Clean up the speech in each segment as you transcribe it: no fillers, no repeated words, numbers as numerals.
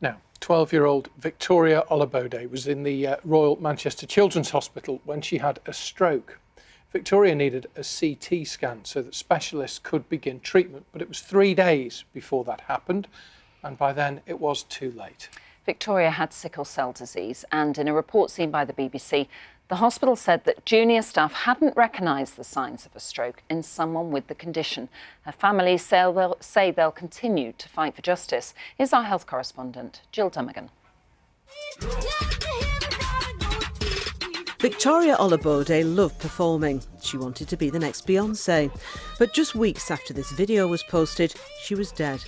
Now, 12-year-old Victoria Olabode was in the Royal Manchester Children's Hospital when she had a stroke. Victoria needed a CT scan so that specialists could begin treatment, but it was 3 days before that happened, and by then it was too late. Victoria had sickle cell disease, and in a report seen by the BBC, the hospital said that junior staff hadn't recognised the signs of a stroke in someone with the condition. Her family say they'll continue to fight for justice. Here's our health correspondent, Jill Dummigan. Victoria Olabode loved performing. She wanted to be the next Beyoncé. But just weeks after this video was posted, she was dead.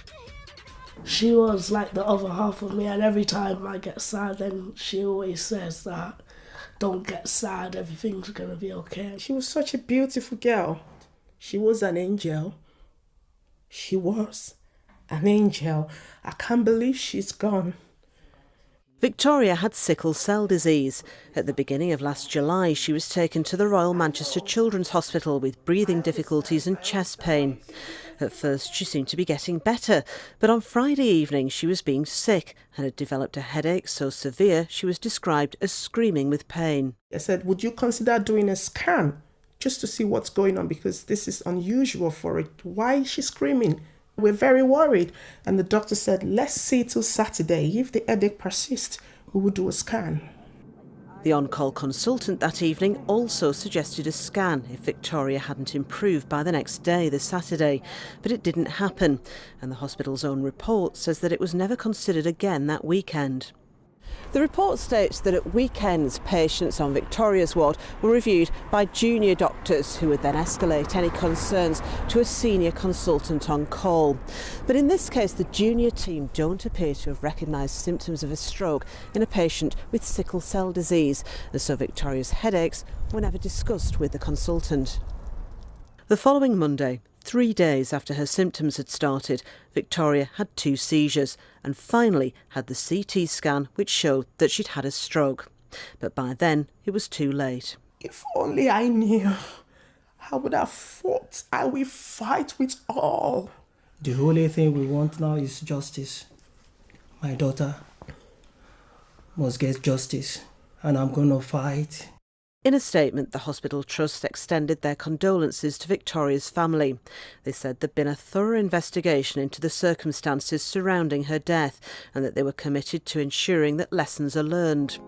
She was like the other half of me, and every time I get sad, then she always says that, don't get sad, everything's going to be okay. She was such a beautiful girl. She was an angel. She was an angel. I can't believe she's gone. Victoria had sickle cell disease. At the beginning of last July, she was taken to the Royal Manchester Children's Hospital with breathing difficulties and chest pain. At first, she seemed to be getting better, but on Friday evening, she was being sick and had developed a headache so severe she was described as screaming with pain. I said, would you consider doing a scan just to see what's going on, because this is unusual for it. Why is she screaming? We're very worried. And the doctor said, let's see till Saturday. If the headache persists, we will do a scan. The on-call consultant that evening also suggested a scan if Victoria hadn't improved by the next day, the Saturday. But it didn't happen, and the hospital's own report says that it was never considered again that weekend. The report states that at weekends, patients on Victoria's ward were reviewed by junior doctors who would then escalate any concerns to a senior consultant on call. But in this case, the junior team don't appear to have recognised symptoms of a stroke in a patient with sickle cell disease, and so Victoria's headaches were never discussed with the consultant. The following Monday, 3 days after her symptoms had started, Victoria had 2 seizures and finally had the CT scan which showed that she'd had a stroke. But by then, it was too late. If only I knew, I would have fought. I will fight with all. The only thing we want now is justice. My daughter must get justice, and I'm going to fight. In a statement, the hospital trust extended their condolences to Victoria's family. They said there'd been a thorough investigation into the circumstances surrounding her death and that they were committed to ensuring that lessons are learned.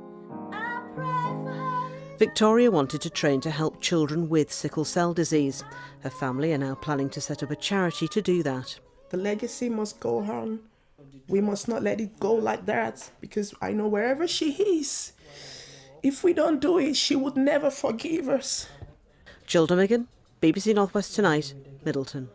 Victoria wanted to train to help children with sickle cell disease. Her family are now planning to set up a charity to do that. The legacy must go on. We must not let it go like that, because I know wherever she is, if we don't do it, she would never forgive us. Jill Dummigan, BBC North West Tonight, Middleton.